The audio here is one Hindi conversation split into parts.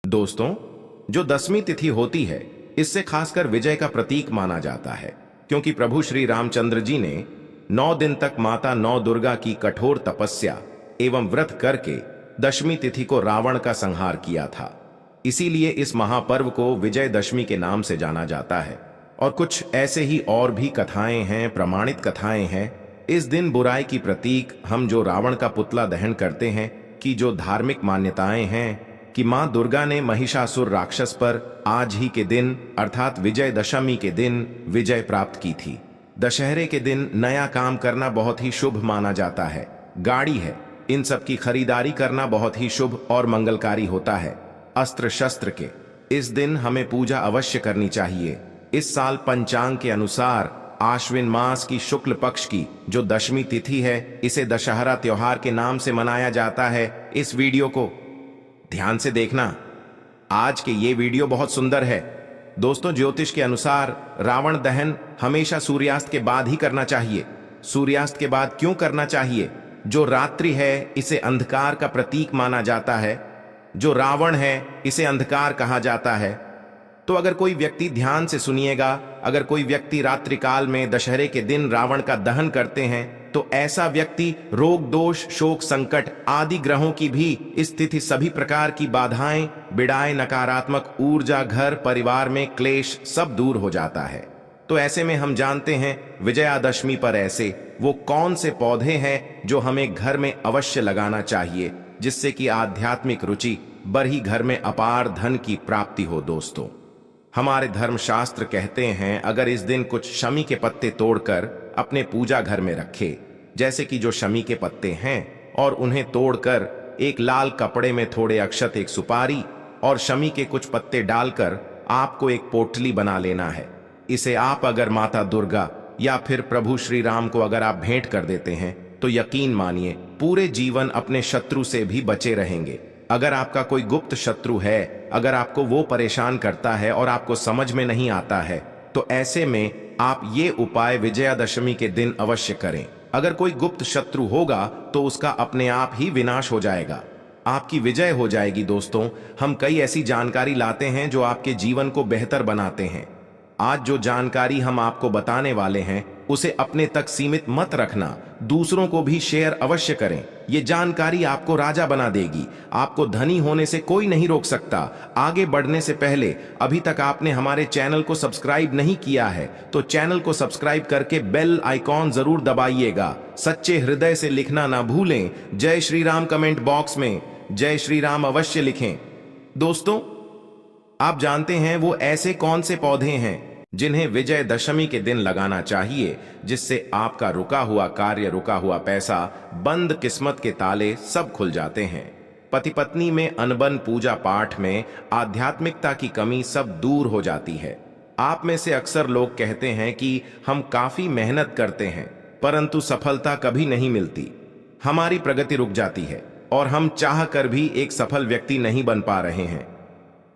दोस्तों, जो दसवीं तिथि होती है, इससे खासकर विजय का प्रतीक माना जाता है, क्योंकि प्रभु श्री रामचंद्र जी ने 9 दिन तक माता नौ दुर्गा की कठोर तपस्या एवं व्रत करके दशमी तिथि को रावण का संहार किया था। इसीलिए इस महापर्व को विजयदशमी के नाम से जाना जाता है। और कुछ ऐसे ही और भी कथाएं हैं, प्रमाणित कथाएं हैं। इस दिन बुराई की प्रतीक हम जो रावण का पुतला दहन करते हैं कि जो धार्मिक मान्यताएं हैं कि मां दुर्गा ने महिषासुर राक्षस पर आज ही के दिन अर्थात विजयदशमी के दिन विजय प्राप्त की थी। दशहरे के दिन नया काम करना बहुत ही शुभ माना जाता है। गाड़ी है, इन सब की खरीदारी करना बहुत ही शुभ और मंगलकारी होता है। अस्त्र शस्त्र के इस दिन हमें पूजा अवश्य करनी चाहिए। इस साल पंचांग के अनुसार आश्विन मास की शुक्ल पक्ष की जो दशमी तिथि है, इसे दशहरा त्योहार के नाम से मनाया जाता है। इस वीडियो को ध्यान से देखना, आज के ये वीडियो बहुत सुंदर है। दोस्तों, ज्योतिष के अनुसार रावण दहन हमेशा सूर्यास्त के बाद ही करना चाहिए। सूर्यास्त के बाद क्यों करना चाहिए? जो रात्रि है इसे अंधकार का प्रतीक माना जाता है। जो रावण है इसे अंधकार कहा जाता है। तो अगर कोई व्यक्ति, ध्यान से सुनिएगा, अगर कोई व्यक्ति रात्रि काल में दशहरे के दिन रावण का दहन करते हैं तो ऐसा व्यक्ति रोग दोष शोक संकट आदि ग्रहों की भी स्थिति, सभी प्रकार की बाधाएं बिड़ाएं, नकारात्मक ऊर्जा, घर परिवार में क्लेश सब दूर हो जाता है। तो ऐसे में हम जानते हैं विजयादशमी पर ऐसे वो कौन से पौधे हैं जो हमें घर में अवश्य लगाना चाहिए, जिससे कि आध्यात्मिक रुचि बढ़ी, घर में अपार धन की प्राप्ति हो। दोस्तों, हमारे धर्मशास्त्र कहते हैं अगर इस दिन कुछ शमी के पत्ते तोड़कर अपने पूजा घर में रखे, जैसे कि जो शमी के पत्ते हैं, और उन्हें तोड़कर एक लाल कपड़े में थोड़े अक्षत, एक सुपारी और शमी के कुछ पत्ते डालकर आपको एक पोटली बना लेना है। इसे आप अगर माता दुर्गा या फिर प्रभु श्री राम को अगर आप भेंट कर देते हैं तो यकीन मानिए पूरे जीवन अपने शत्रु से भी बचे रहेंगे। अगर आपका कोई गुप्त शत्रु है, अगर आपको वो परेशान करता है और आपको समझ में नहीं आता है, तो ऐसे में आप ये उपाय विजयादशमी के दिन अवश्य करें। अगर कोई गुप्त शत्रु होगा तो उसका अपने आप ही विनाश हो जाएगा, आपकी विजय हो जाएगी। दोस्तों, हम कई ऐसी जानकारी लाते हैं जो आपके जीवन को बेहतर बनाते हैं। आज जो जानकारी हम आपको बताने वाले हैं उसे अपने तक सीमित मत रखना, दूसरों को भी शेयर अवश्य करें। ये जानकारी आपको राजा बना देगी। आपको धनी होने से कोई नहीं रोक सकता। आगे बढ़ने से पहले अभी तक आपने हमारे चैनल को सब्सक्राइब नहीं किया है तो चैनल को सब्सक्राइब करके बेल आइकॉन जरूर दबाइएगा। सच्चे हृदय से लिखना ना भूलें। जय श्री राम कमेंट बॉक्स में जय श्री राम अवश्य लिखें। दोस्तों, आप जानते हैं वो ऐसे कौन से पौधे हैं जिन्हें विजयदशमी के दिन लगाना चाहिए, जिससे आपका रुका हुआ कार्य, रुका हुआ पैसा, बंद किस्मत के ताले सब खुल जाते हैं। पति पत्नी में अनबन, पूजा पाठ में आध्यात्मिकता की कमी सब दूर हो जाती है। आप में से अक्सर लोग कहते हैं कि हम काफी मेहनत करते हैं परंतु सफलता कभी नहीं मिलती, हमारी प्रगति रुक जाती है और हम चाह कर भी एक सफल व्यक्ति नहीं बन पा रहे हैं।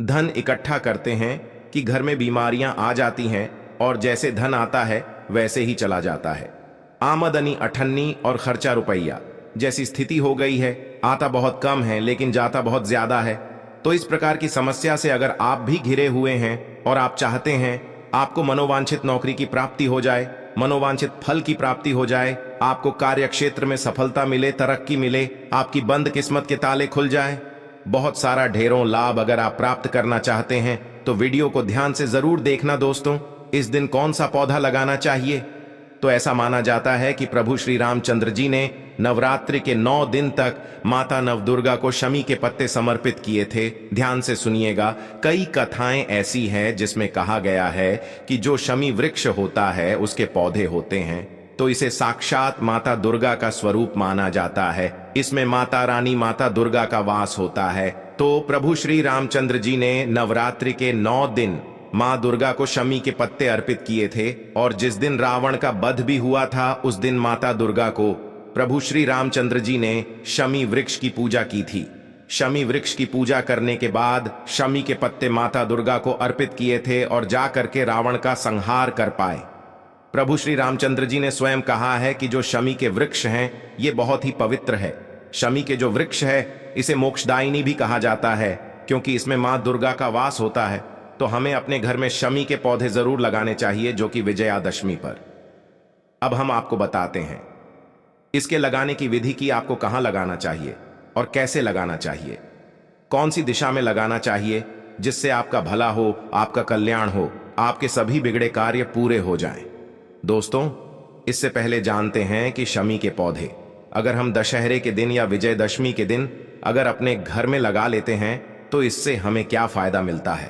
धन इकट्ठा करते हैं कि घर में बीमारियां आ जाती हैं और जैसे धन आता है वैसे ही चला जाता है। आमदनी अठन्नी और खर्चा रुपया जैसी स्थिति हो गई है। आता बहुत कम है लेकिन जाता बहुत ज्यादा है। तो इस प्रकार की समस्या से अगर आप भी घिरे हुए हैं और आप चाहते हैं आपको मनोवांछित नौकरी की प्राप्ति हो जाए, मनोवांछित फल की प्राप्ति हो जाए, आपको कार्य क्षेत्र में सफलता मिले, तरक्की मिले, आपकी बंद किस्मत के ताले खुल जाए, बहुत सारा ढेरों लाभ अगर आप प्राप्त करना चाहते हैं तो वीडियो को ध्यान से जरूर देखना। दोस्तों, इस दिन कौन सा पौधा लगाना चाहिए? तो ऐसा माना जाता है कि प्रभु श्री रामचंद्र जी ने नवरात्रि के 9 दिन तक माता नवदुर्गा को शमी के पत्ते समर्पित किए थे। ध्यान से सुनिएगा, कई कथाएं ऐसी हैं जिसमें कहा गया है कि जो शमी वृक्ष होता है उसके पौधे होते हैं तो इसे साक्षात माता दुर्गा का स्वरूप माना जाता है। इसमें माता रानी, माता दुर्गा का वास होता है। तो प्रभु श्री रामचंद्र जी ने नवरात्रि के 9 दिन मां दुर्गा को शमी के पत्ते अर्पित किए थे और जिस दिन रावण का वध भी हुआ था उस दिन माता दुर्गा को प्रभु श्री रामचंद्र जी ने शमी वृक्ष की पूजा की थी। शमी वृक्ष की पूजा करने के बाद शमी के पत्ते माता दुर्गा को अर्पित किए थे और जा करके रावण का संहार कर पाए। प्रभु श्री रामचंद्र जी ने स्वयं कहा है कि जो शमी के वृक्ष हैं ये बहुत ही पवित्र है। शमी के जो वृक्ष है इसे मोक्षदायिनी भी कहा जाता है क्योंकि इसमें मां दुर्गा का वास होता है, तो हमें अपने घर में शमी के पौधे जरूर लगाने चाहिए, जो कि विजयादशमी पर। अब हम आपको बताते हैं इसके लगाने की विधि की आपको कहां लगाना चाहिए और कैसे लगाना चाहिए, कौन सी दिशा में लगाना चाहिए, जिससे आपका भला हो, आपका कल्याण हो, आपके सभी बिगड़े कार्य पूरे हो जाएं। दोस्तों, इससे पहले जानते हैं कि शमी के पौधे अगर हम दशहरे के दिन या विजयदशमी के दिन अगर अपने घर में लगा लेते हैं तो इससे हमें क्या फायदा मिलता है।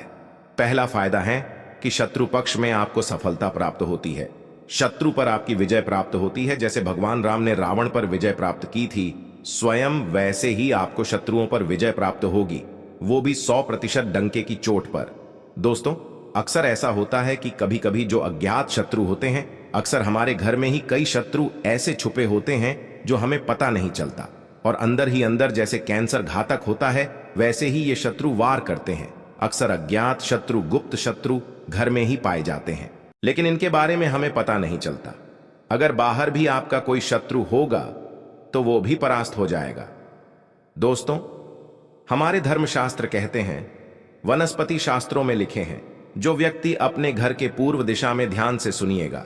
पहला फायदा है कि शत्रु पक्ष में आपको सफलता प्राप्त होती है, शत्रु पर आपकी विजय प्राप्त होती है। जैसे भगवान राम ने रावण पर विजय प्राप्त की थी, स्वयं वैसे ही आपको शत्रुओं पर विजय प्राप्त होगी, वो भी 100% डंके की चोट पर। दोस्तों, अक्सर ऐसा होता है कि कभी कभी जो अज्ञात शत्रु होते हैं, अक्सर हमारे घर में ही कई शत्रु ऐसे छुपे होते हैं जो हमें पता नहीं चलता, और अंदर ही अंदर जैसे कैंसर घातक होता है वैसे ही ये शत्रु वार करते हैं। अक्सर अज्ञात शत्रु, गुप्त शत्रु घर में ही पाए जाते हैं, लेकिन इनके बारे में हमें पता नहीं चलता। अगर बाहर भी आपका कोई शत्रु होगा तो वो भी परास्त हो जाएगा। दोस्तों, हमारे धर्मशास्त्र कहते हैं, वनस्पति शास्त्रों में लिखे हैं, जो व्यक्ति अपने घर के पूर्व दिशा में, ध्यान से सुनिएगा,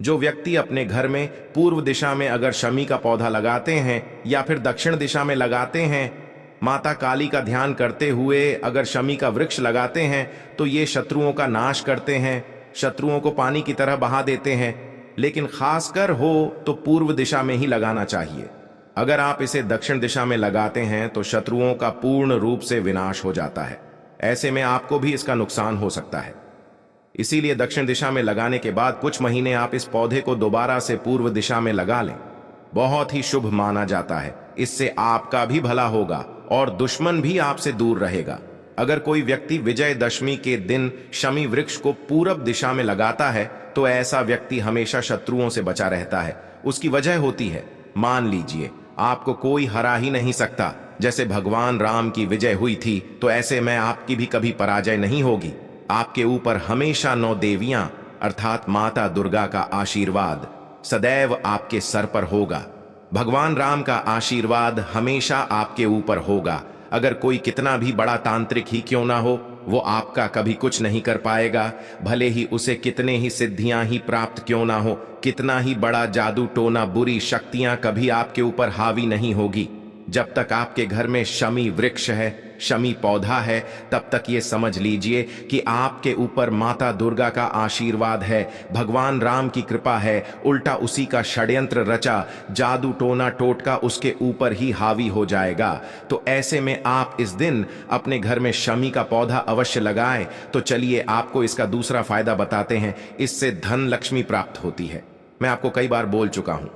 जो व्यक्ति अपने घर में पूर्व दिशा में अगर शमी का पौधा लगाते हैं या फिर दक्षिण दिशा में लगाते हैं, माता काली का ध्यान करते हुए अगर शमी का वृक्ष लगाते हैं, तो ये शत्रुओं का नाश करते हैं, शत्रुओं को पानी की तरह बहा देते हैं। लेकिन खासकर हो तो पूर्व दिशा में ही लगाना चाहिए। अगर आप इसे दक्षिण दिशा में लगाते हैं तो शत्रुओं का पूर्ण रूप से विनाश हो जाता है। ऐसे में आपको भी इसका नुकसान हो सकता है। इसीलिए दक्षिण दिशा में लगाने के बाद कुछ महीने आप इस पौधे को दोबारा से पूर्व दिशा में लगा लें। बहुत ही शुभ माना जाता है। इससे आपका भी भला होगा और दुश्मन भी आपसे दूर रहेगा। अगर कोई व्यक्ति विजयदशमी के दिन शमी वृक्ष को पूरब दिशा में लगाता है तो ऐसा व्यक्ति हमेशा शत्रुओं से बचा रहता है। उसकी वजह होती है, मान लीजिए आपको कोई हरा ही नहीं सकता। जैसे भगवान राम की विजय हुई थी, तो ऐसे में आपकी भी कभी पराजय नहीं होगी। आपके ऊपर हमेशा 9 देवियां अर्थात माता दुर्गा का आशीर्वाद सदैव आपके सर पर होगा। भगवान राम का आशीर्वाद हमेशा आपके ऊपर होगा। अगर कोई कितना भी बड़ा तांत्रिक ही क्यों ना हो, वो आपका कभी कुछ नहीं कर पाएगा। भले ही उसे कितने ही सिद्धियां ही प्राप्त क्यों ना हो, कितना ही बड़ा जादू टोना, बुरी शक्तियां कभी आपके ऊपर हावी नहीं होगी। जब तक आपके घर में शमी वृक्ष है, शमी पौधा है, तब तक ये समझ लीजिए कि आपके ऊपर माता दुर्गा का आशीर्वाद है, भगवान राम की कृपा है। उल्टा उसी का षड्यंत्र रचा जादू टोना टोटका उसके ऊपर ही हावी हो जाएगा। तो ऐसे में आप इस दिन अपने घर में शमी का पौधा अवश्य लगाएं। तो चलिए आपको इसका दूसरा फायदा बताते हैं। इससे धन लक्ष्मी प्राप्त होती है। मैं आपको कई बार बोल चुका हूं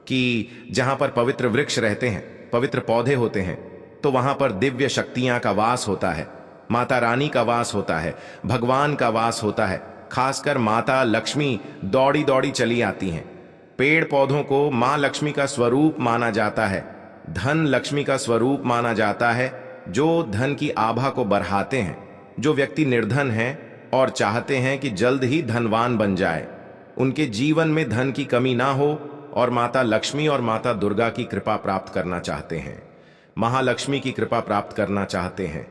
कि जहां पर पवित्र वृक्ष रहते हैं, पवित्र पौधे होते हैं, तो वहां पर दिव्य शक्तियां का वास होता है, माता रानी का वास होता है, भगवान का वास होता है। खासकर माता लक्ष्मी दौड़ी दौड़ी चली आती हैं। पेड़ पौधों को मां लक्ष्मी का स्वरूप माना जाता है, धन लक्ष्मी का स्वरूप माना जाता है, जो धन की आभा को बढ़ाते हैं। जो व्यक्ति निर्धन हैं और चाहते हैं कि जल्द ही धनवान बन जाए, उनके जीवन में धन की कमी ना हो और माता लक्ष्मी और माता दुर्गा की कृपा प्राप्त करना चाहते हैं, महालक्ष्मी की कृपा प्राप्त करना चाहते हैं,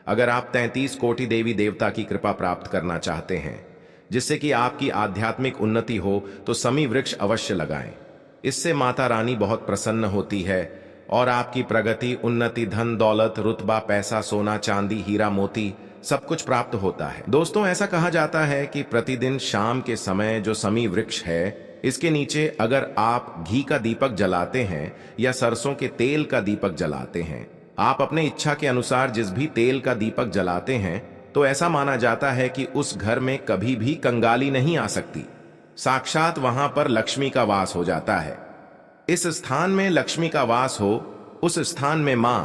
अगर आप 33 कोटि देवी देवता की कृपा प्राप्त करना चाहते हैं, जिससे कि आपकी आध्यात्मिक उन्नति हो, तो शमी वृक्ष अवश्य लगाएं। इससे माता रानी बहुत प्रसन्न होती है और आपकी प्रगति, उन्नति, धन दौलत, रुतबा, पैसा, सोना चांदी, हीरा मोती सब कुछ प्राप्त होता है। दोस्तों, ऐसा कहा जाता है कि प्रतिदिन शाम के समय जो शमी वृक्ष है, इसके नीचे अगर आप घी का दीपक जलाते हैं या सरसों के तेल का दीपक जलाते हैं, आप अपने इच्छा के अनुसार जिस भी तेल का दीपक जलाते हैं, तो ऐसा माना जाता है कि उस घर में कभी भी कंगाली नहीं आ सकती। साक्षात वहां पर लक्ष्मी का वास हो जाता है। इस स्थान में लक्ष्मी का वास हो, उस स्थान में मां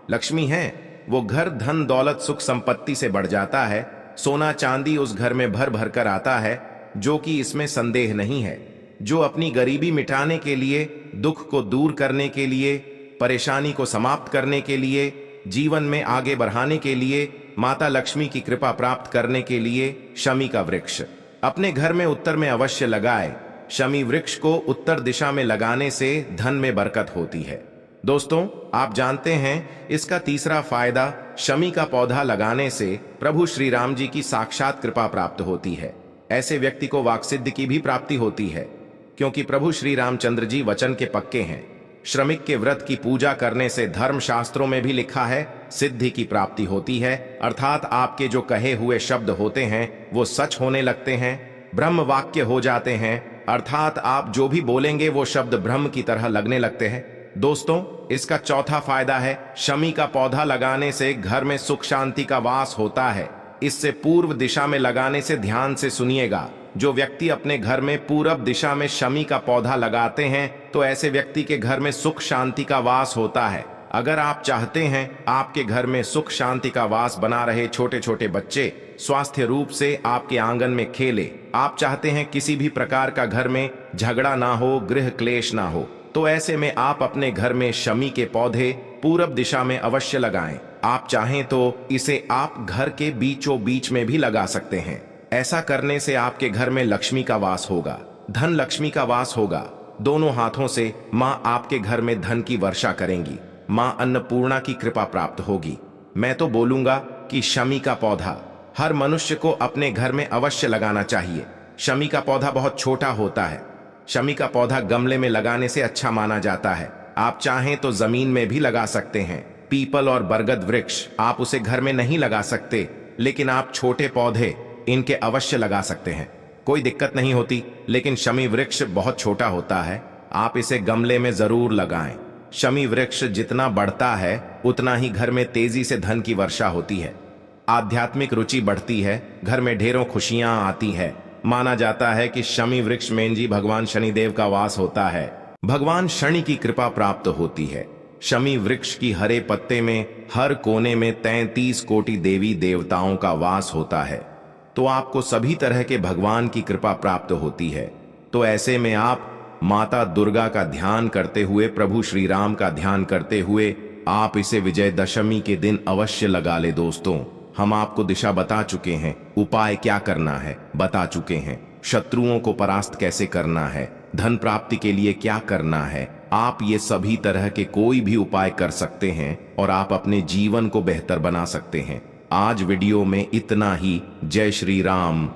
लक्ष्मी है, वो घर धन दौलत सुख संपत्ति से बढ़ जाता है। सोना चांदी उस घर में भर भर कर आता है, जो कि इसमें संदेह नहीं है। जो अपनी गरीबी मिटाने के लिए, दुख को दूर करने के लिए, परेशानी को समाप्त करने के लिए, जीवन में आगे बढ़ाने के लिए, माता लक्ष्मी की कृपा प्राप्त करने के लिए शमी का वृक्ष अपने घर में उत्तर में अवश्य लगाए। शमी वृक्ष को उत्तर दिशा में लगाने से धन में बरकत होती है। दोस्तों, आप जानते हैं इसका तीसरा फायदा शमी का पौधा लगाने से प्रभु श्री राम जी की साक्षात कृपा प्राप्त होती है। ऐसे व्यक्ति को वाक्सिद्धि की भी प्राप्ति होती है, क्योंकि प्रभु श्री रामचंद्र जी वचन के पक्के हैं। श्रमिक के व्रत की पूजा करने से धर्म शास्त्रों में भी लिखा है सिद्धि की प्राप्ति होती है, अर्थात आपके जो कहे हुए शब्द होते हैं वो सच होने लगते हैं, ब्रह्म वाक्य हो जाते हैं, अर्थात आप जो भी बोलेंगे वो शब्द ब्रह्म की तरह लगने लगते हैं। दोस्तों, इसका चौथा फायदा है शमी का पौधा लगाने से घर में सुख शांति का वास होता है। इससे पूर्व दिशा में लगाने से ध्यान से सुनिएगा। जो व्यक्ति अपने घर में पूरब दिशा में शमी का पौधा लगाते हैं तो ऐसे व्यक्ति के घर में सुख शांति का वास होता है। अगर आप चाहते हैं आपके घर में सुख शांति का वास बना रहे, छोटे छोटे बच्चे स्वास्थ्य रूप से आपके आंगन में खेले, आप चाहते हैं किसी भी प्रकार का घर में झगड़ा ना हो, गृह क्लेश ना हो, तो ऐसे में आप अपने घर में शमी के पौधे पूरब दिशा में अवश्य लगाएं। आप चाहें तो इसे आप घर के बीचों बीच में भी लगा सकते हैं। ऐसा करने से आपके घर में लक्ष्मी का वास होगा, धन लक्ष्मी का वास होगा। दोनों हाथों से माँ आपके घर में धन की वर्षा करेंगी, माँ अन्नपूर्णा की कृपा प्राप्त होगी। मैं तो बोलूंगा कि शमी का पौधा हर मनुष्य को अपने घर में अवश्य लगाना चाहिए। शमी का पौधा बहुत छोटा होता है। शमी का पौधा गमले में लगाने से अच्छा माना जाता है। आप चाहें तो जमीन में भी लगा सकते हैं। पीपल और बरगद वृक्ष आप उसे घर में नहीं लगा सकते, लेकिन आप छोटे पौधे इनके अवश्य लगा सकते हैं, कोई दिक्कत नहीं होती। लेकिन शमी वृक्ष बहुत छोटा होता है, आप इसे गमले में जरूर लगाएं। शमी वृक्ष जितना बढ़ता है उतना ही घर में तेजी से धन की वर्षा होती है, आध्यात्मिक रुचि बढ़ती है, घर में ढेरों खुशियां आती है। माना जाता है कि शमी वृक्ष में जी भगवान शनिदेव का वास होता है, भगवान शनि की कृपा प्राप्त होती है। शमी वृक्ष की हरे पत्ते में हर कोने में 33 कोटि देवी देवताओं का वास होता है, तो आपको सभी तरह के भगवान की कृपा प्राप्त होती है। तो ऐसे में आप माता दुर्गा का ध्यान करते हुए, प्रभु श्री राम का ध्यान करते हुए आप इसे विजयदशमी के दिन अवश्य लगा ले। दोस्तों, हम आपको दिशा बता चुके हैं, उपाय क्या करना है बता चुके हैं, शत्रुओं को परास्त कैसे करना है, धन प्राप्ति के लिए क्या करना है। आप ये सभी तरह के कोई भी उपाय कर सकते हैं और आप अपने जीवन को बेहतर बना सकते हैं। आज वीडियो में इतना ही। जय श्री राम।